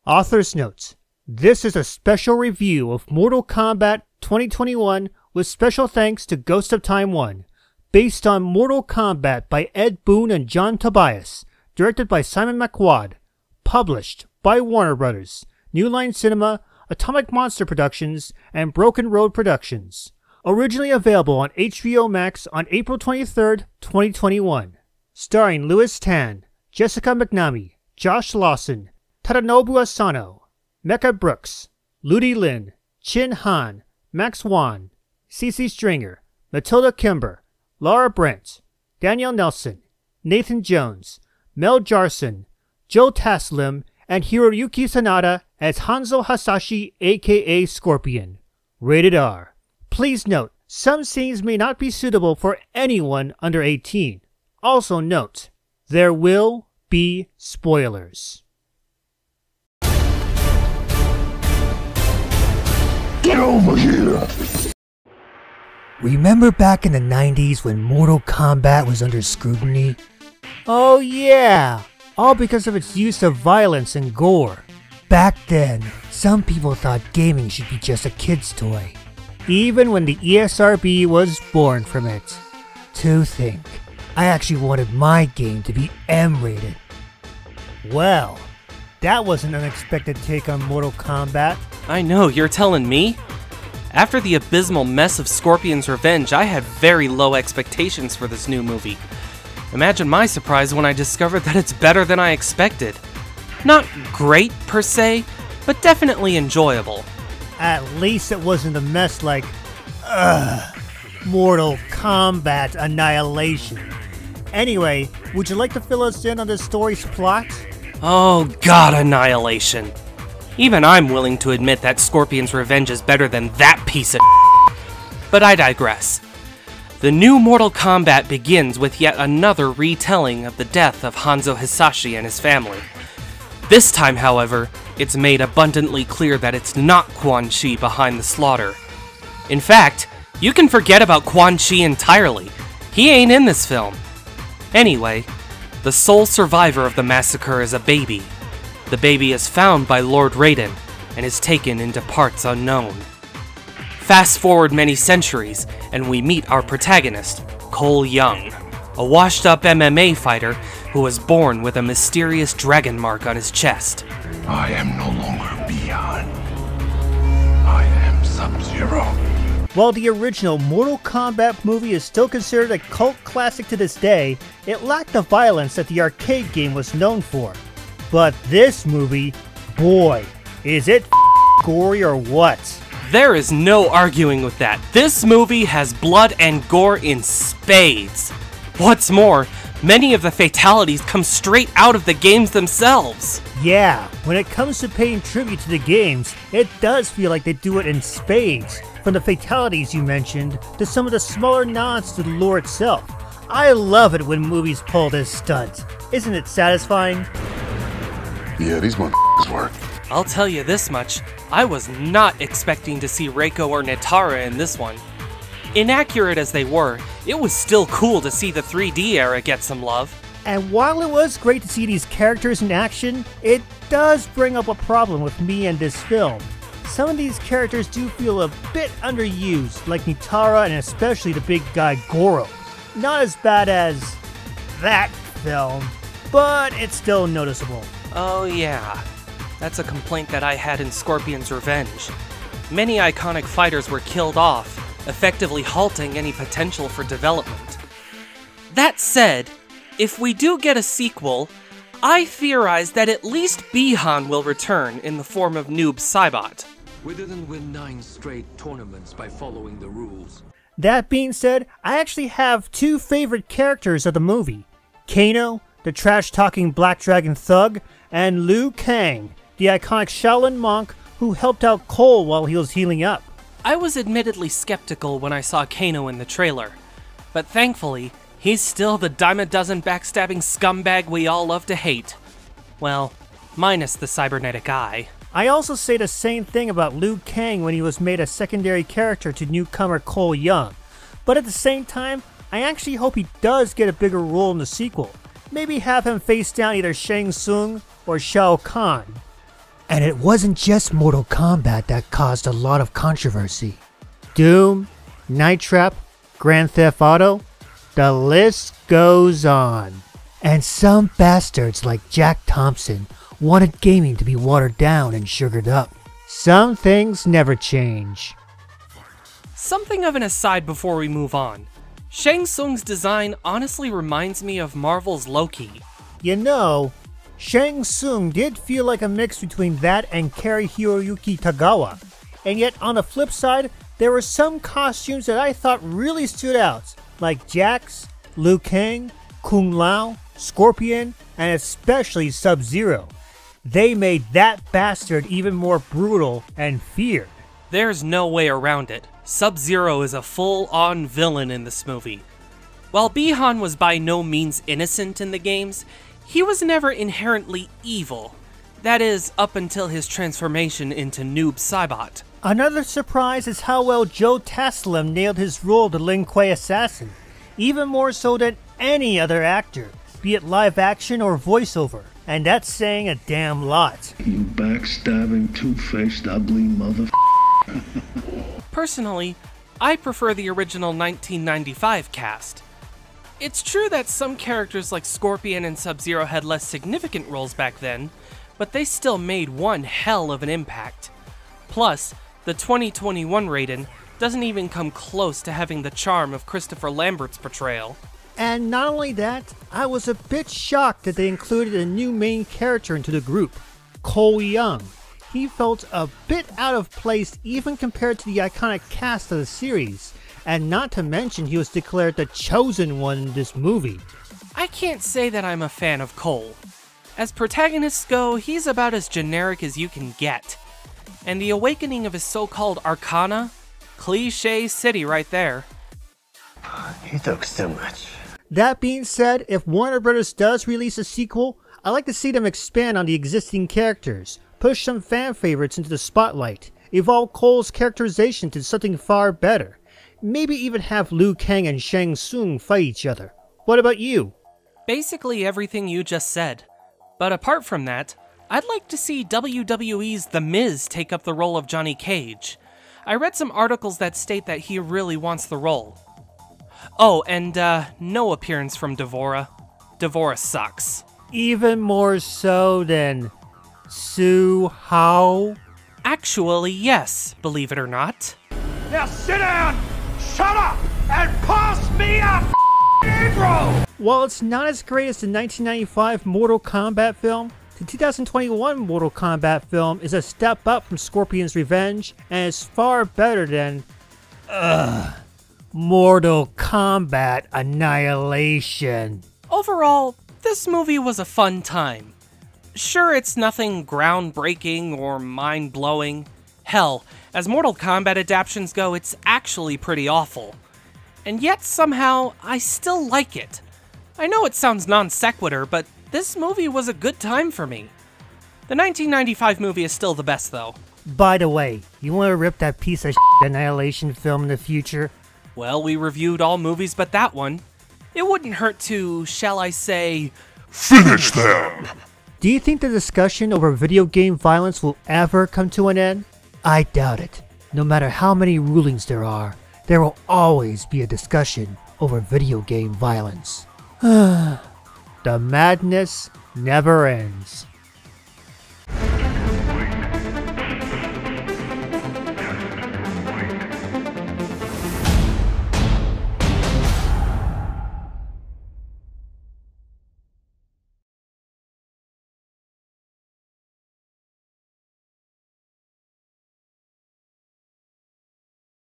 Author's Notes. This is a special review of Mortal Kombat 2021 with special thanks to Ghostoftime1, based on Mortal Kombat by Ed Boon and John Tobias, directed by Simon McWad, published by Warner Bros., New Line Cinema, Atomic Monster Productions, and Broken Road Productions. Originally available on HBO Max on April 23rd, 2021. Starring Louis Tan, Jessica McNamee, Josh Lawson, Tadanobu Asano, Mecha Brooks, Ludi Lin, Chin Han, Max Wan, Cece Stringer, Matilda Kimber, Laura Brent, Danielle Nelson, Nathan Jones, Mel Jarson, Joe Taslim, and Hiroyuki Sanada as Hanzo Hasashi aka Scorpion. Rated R. Please note, some scenes may not be suitable for anyone under 18. Also note, there will be spoilers. Get over here! Remember back in the 90s when Mortal Kombat was under scrutiny? Oh yeah! All because of its use of violence and gore. Back then, some people thought gaming should be just a kid's toy. Even when the ESRB was born from it. To think, I actually wanted my game to be M-rated. Well, that was an unexpected take on Mortal Kombat. I know, you're telling me? After the abysmal mess of Scorpion's Revenge, I had very low expectations for this new movie. Imagine my surprise when I discovered that it's better than I expected. Not great, per se, but definitely enjoyable. At least it wasn't a mess like, Mortal Kombat Annihilation. Anyway, would you like to fill us in on this story's plot? Oh god, Annihilation. Even I'm willing to admit that Scorpion's Revenge is better than that piece of But I digress. The new Mortal Kombat begins with yet another retelling of the death of Hanzo Hasashi and his family. This time, however, it's made abundantly clear that it's not Quan Chi behind the slaughter. In fact, you can forget about Quan Chi entirely. He ain't in this film. Anyway, the sole survivor of the massacre is a baby. The baby is found by Lord Raiden and is taken into parts unknown. Fast forward many centuries, and we meet our protagonist, Cole Young, a washed-up MMA fighter who was born with a mysterious dragon mark on his chest. I am no longer Beyond. I am Sub-Zero. While the original Mortal Kombat movie is still considered a cult classic to this day, it lacked the violence that the arcade game was known for. But this movie, boy, is it gory or what? There is no arguing with that. This movie has blood and gore in spades. What's more, many of the fatalities come straight out of the games themselves. Yeah, when it comes to paying tribute to the games, it does feel like they do it in spades. From the fatalities you mentioned, to some of the smaller nods to the lore itself. I love it when movies pull this stunt. Isn't it satisfying? Yeah, these motherfuckers work. I'll tell you this much, I was not expecting to see Reiko or Nitara in this one. Inaccurate as they were, it was still cool to see the 3D era get some love. And while it was great to see these characters in action, it does bring up a problem with me and this film. Some of these characters do feel a bit underused, like Nitara and especially the big guy Goro. Not as bad as that film, but it's still noticeable. Oh yeah, that's a complaint that I had in Scorpion's Revenge. Many iconic fighters were killed off, effectively halting any potential for development. That said, if we do get a sequel, I theorize that at least Bihan will return in the form of Noob Saibot. We didn't win 9 straight tournaments by following the rules. That being said, I actually have two favorite characters of the movie. Kano, the trash-talking Black Dragon thug, and Liu Kang, the iconic Shaolin monk who helped out Cole while he was healing up. I was admittedly skeptical when I saw Kano in the trailer, but thankfully, he's still the dime a dozen backstabbing scumbag we all love to hate. Well, minus the cybernetic eye. I also say the same thing about Liu Kang when he was made a secondary character to newcomer Cole Young, but at the same time, I actually hope he does get a bigger role in the sequel. Maybe have him face down either Shang Tsung or Shao Kahn. And it wasn't just Mortal Kombat that caused a lot of controversy. Doom, Night Trap, Grand Theft Auto, the list goes on. And some bastards like Jack Thompson wanted gaming to be watered down and sugared up. Some things never change. Something of an aside before we move on. Shang Tsung's design honestly reminds me of Marvel's Loki. You know, Shang Tsung did feel like a mix between that and Kari Hiroyuki Tagawa. And yet on the flip side, there were some costumes that I thought really stood out, like Jax, Liu Kang, Kung Lao, Scorpion, and especially Sub-Zero. They made that bastard even more brutal and feared. There's no way around it. Sub-Zero is a full-on villain in this movie. While Bi-Han was by no means innocent in the games, he was never inherently evil. That is, up until his transformation into Noob Saibot. Another surprise is how well Joe Taslim nailed his role to Lin Kuei Assassin, even more so than any other actor, be it live action or voiceover, and that's saying a damn lot. You backstabbing, two-faced, ugly mother. Personally, I prefer the original 1995 cast. It's true that some characters like Scorpion and Sub-Zero had less significant roles back then, but they still made one hell of an impact. Plus, the 2021 Raiden doesn't even come close to having the charm of Christopher Lambert's portrayal. And not only that, I was a bit shocked that they included a new main character into the group, Cole Young. He felt a bit out of place even compared to the iconic cast of the series, and not to mention he was declared the chosen one in this movie. I can't say that I'm a fan of Cole. As protagonists go, he's about as generic as you can get. And the awakening of his so-called Arcana? Cliché city right there. You talk so much. That being said, if Warner Bros. Does release a sequel, I'd like to see them expand on the existing characters, push some fan favorites into the spotlight, evolve Cole's characterization to something far better, maybe even have Liu Kang and Shang Tsung fight each other. What about you? Basically everything you just said. But apart from that, I'd like to see WWE's The Miz take up the role of Johnny Cage. I read some articles that state that he really wants the role. Oh, and no appearance from Devora. Devora sucks. Even more so than Sue Hao? Actually, yes, believe it or not. Now sit down, shut up, and pass me a intro! While it's not as great as the 1995 Mortal Kombat film, the 2021 Mortal Kombat film is a step up from Scorpion's Revenge and is far better than Mortal Kombat Annihilation. Overall, this movie was a fun time. Sure, it's nothing groundbreaking or mind-blowing. Hell, as Mortal Kombat adaptations go, it's actually pretty awful. And yet, somehow, I still like it. I know it sounds non sequitur, but this movie was a good time for me. The 1995 movie is still the best, though. By the way, you want to rip that piece of Annihilation film in the future? Well, we reviewed all movies but that one. It wouldn't hurt to, shall I say, Finish them! Do you think the discussion over video game violence will ever come to an end? I doubt it. No matter how many rulings there will always be a discussion over video game violence. The madness never ends.